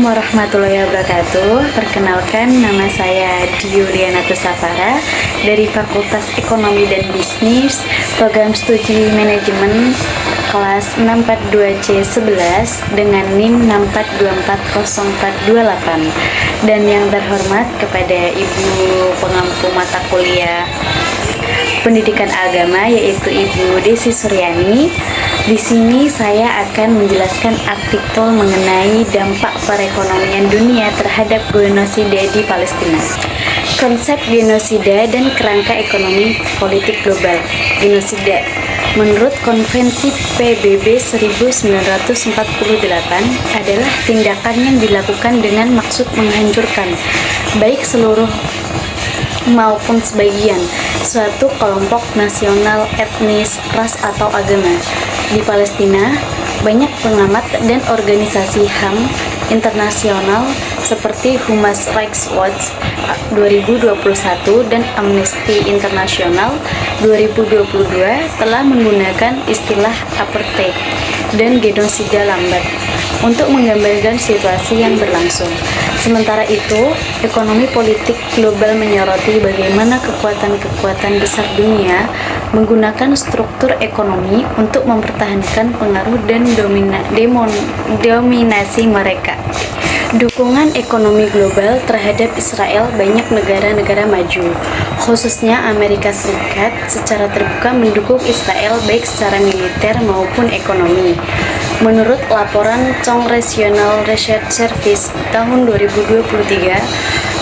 Assalamualaikum warahmatullahi wabarakatuh. Perkenalkan, nama saya Diurianata Safara dari Fakultas Ekonomi dan Bisnis, Program Studi Manajemen kelas 642C11 dengan NIM 6424048. Dan yang terhormat kepada Ibu pengampu mata kuliah Pendidikan Agama, yaitu Ibu Desi Suryani. Di sini saya akan menjelaskan artikel mengenai dampak perekonomian dunia terhadap genosida di Palestina. Konsep genosida dan kerangka ekonomi politik global. Genosida menurut Konvensi PBB 1948 adalah tindakan yang dilakukan dengan maksud menghancurkan, baik seluruh maupun sebagian, suatu kelompok nasional, etnis, ras, atau agama. Di Palestina, banyak pengamat dan organisasi HAM internasional seperti Human Rights Watch 2021 dan Amnesty International 2022 telah menggunakan istilah apartheid dan genosida lambat untuk menggambarkan situasi yang berlangsung. Sementara itu, ekonomi politik global menyoroti bagaimana kekuatan-kekuatan besar dunia menggunakan struktur ekonomi untuk mempertahankan pengaruh dan dominasi mereka. Dukungan ekonomi global terhadap Israel. Banyak negara-negara maju, khususnya Amerika Serikat, secara terbuka mendukung Israel baik secara militer maupun ekonomi. Menurut laporan Congressional Research Service tahun 2023,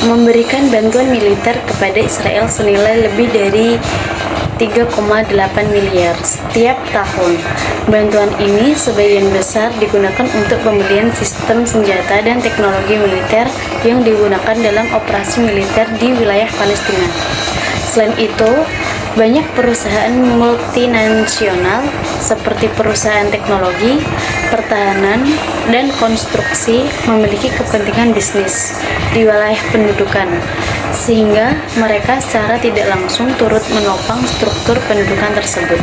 memberikan bantuan militer kepada Israel senilai lebih dari 3,8 miliar setiap tahun. Bantuan ini sebagian besar digunakan untuk pembelian sistem senjata dan teknologi militer yang digunakan dalam operasi militer di wilayah Palestina. Selain itu, banyak perusahaan multinasional seperti perusahaan teknologi, pertahanan, dan konstruksi memiliki kepentingan bisnis di wilayah pendudukan, sehingga mereka secara tidak langsung turut menopang struktur pendudukan tersebut.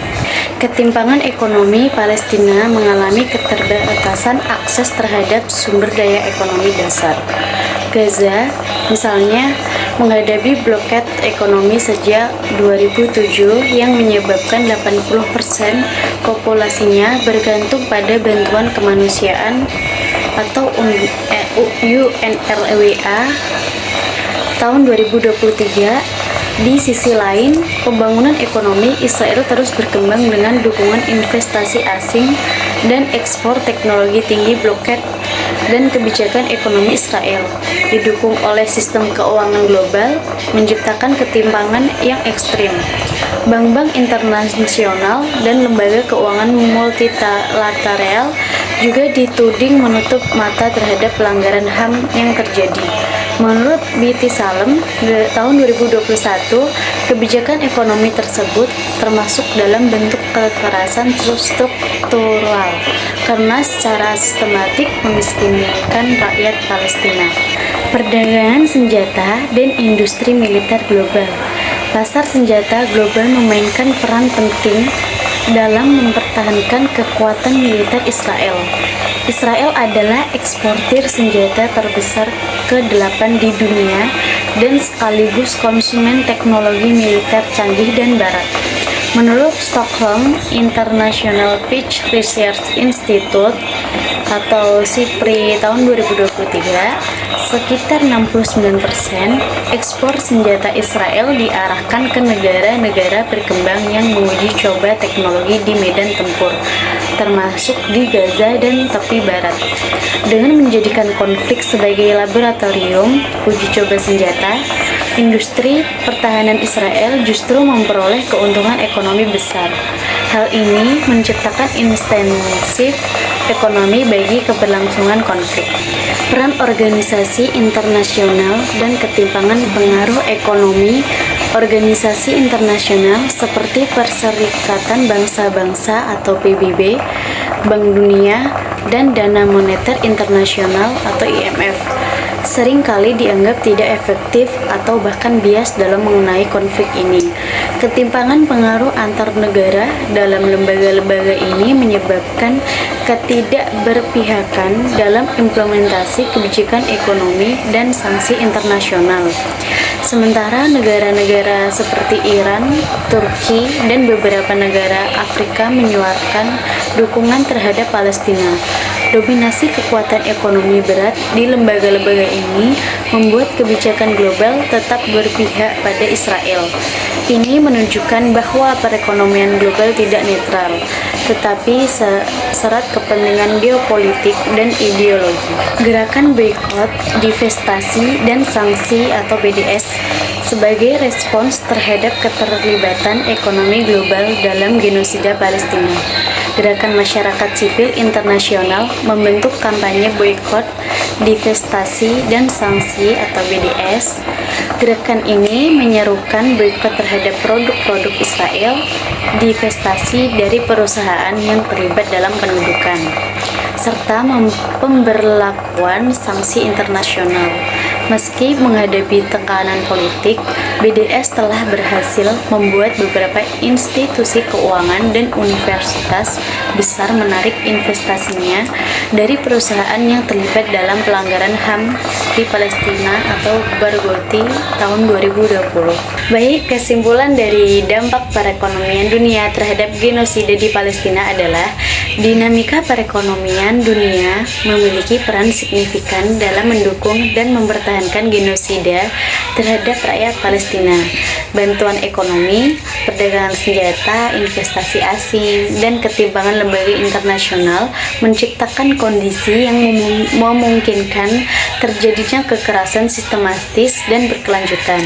Ketimpangan ekonomi. Palestina mengalami keterbatasan akses terhadap sumber daya ekonomi dasar. Gaza, misalnya, menghadapi blokade ekonomi sejak 2007 yang menyebabkan 80% populasinya bergantung pada bantuan kemanusiaan atau UNRWA tahun 2023. Di sisi lain, pembangunan ekonomi Israel terus berkembang dengan dukungan investasi asing dan ekspor teknologi tinggi. Blokade dan kebijakan ekonomi Israel didukung oleh sistem keuangan global menciptakan ketimpangan yang ekstrim. Bank-bank internasional dan lembaga keuangan multilateral juga dituding menutup mata terhadap pelanggaran HAM yang terjadi. Menurut B.T. Salem, tahun 2021, kebijakan ekonomi tersebut termasuk dalam bentuk kekerasan struktural karena secara sistematik memiskinkan rakyat Palestina. Perdagangan senjata dan industri militer global. Pasar senjata global memainkan peran penting dalam mempertahankan kekuatan militer Israel. Israel adalah eksportir senjata terbesar ke-8 di dunia dan sekaligus konsumen teknologi militer canggih dan barat. Menurut Stockholm International Peace Research Institute atau SIPRI tahun 2023, sekitar 69% ekspor senjata Israel diarahkan ke negara-negara berkembang yang menguji coba teknologi di medan tempur, termasuk di Gaza dan tepi barat. Dengan menjadikan konflik sebagai laboratorium uji coba senjata, industri pertahanan Israel justru memperoleh keuntungan ekonomi besar. Hal ini menciptakan insentif ekonomi bagi keberlangsungan konflik. Peran organisasi internasional dan ketimpangan pengaruh ekonomi. Organisasi internasional seperti Perserikatan Bangsa-Bangsa atau PBB Bank Dunia, dan Dana Moneter Internasional atau IMF seringkali dianggap tidak efektif atau bahkan bias dalam mengenai konflik ini. Ketimpangan pengaruh antar negara dalam lembaga-lembaga ini menyebabkan ketidakberpihakan dalam implementasi kebijakan ekonomi dan sanksi internasional. Sementara negara-negara seperti Iran, Turki, dan beberapa negara Afrika menyuarakan dukungan terhadap Palestina. Dominasi kekuatan ekonomi berat di lembaga-lembaga ini membuat kebijakan global tetap berpihak pada Israel. Ini menunjukkan bahwa perekonomian global tidak netral, tetapi syarat kepentingan geopolitik dan ideologi. Gerakan boikot, divestasi, dan sanksi atau BDS sebagai respons terhadap keterlibatan ekonomi global dalam genosida Palestina. Gerakan masyarakat sipil internasional membentuk kampanye boikot, divestasi, dan sanksi atau BDS. Gerakan ini menyerukan boikot terhadap produk-produk Israel, divestasi dari perusahaan yang terlibat dalam pendudukan, serta pemberlakuan sanksi internasional. Meski menghadapi tekanan politik, BDS telah berhasil membuat beberapa institusi keuangan dan universitas besar menarik investasinya dari perusahaan yang terlibat dalam pelanggaran HAM di Palestina atau Barghouti tahun 2020. Baik, kesimpulan dari dampak perekonomian dunia terhadap genosida di Palestina adalah dinamika perekonomian dunia memiliki peran signifikan dalam mendukung dan mempertahankan genosida terhadap rakyat Palestina. Bantuan ekonomi, perdagangan senjata, investasi asing, dan ketimpangan lembaga internasional menciptakan kondisi yang memungkinkan terjadinya kekerasan sistematis dan berkelanjutan.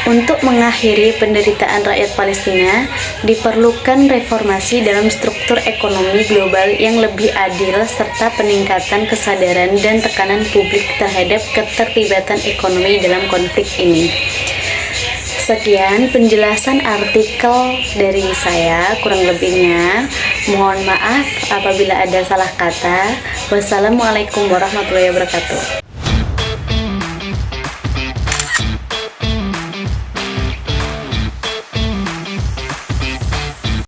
Untuk mengakhiri penderitaan rakyat Palestina, diperlukan reformasi dalam struktur ekonomi global yang lebih adil serta peningkatan kesadaran dan tekanan publik terhadap keterlibatan ekonomi dalam konflik ini. Sekian penjelasan artikel dari saya, kurang lebihnya mohon maaf apabila ada salah kata. Wassalamualaikum warahmatullahi wabarakatuh.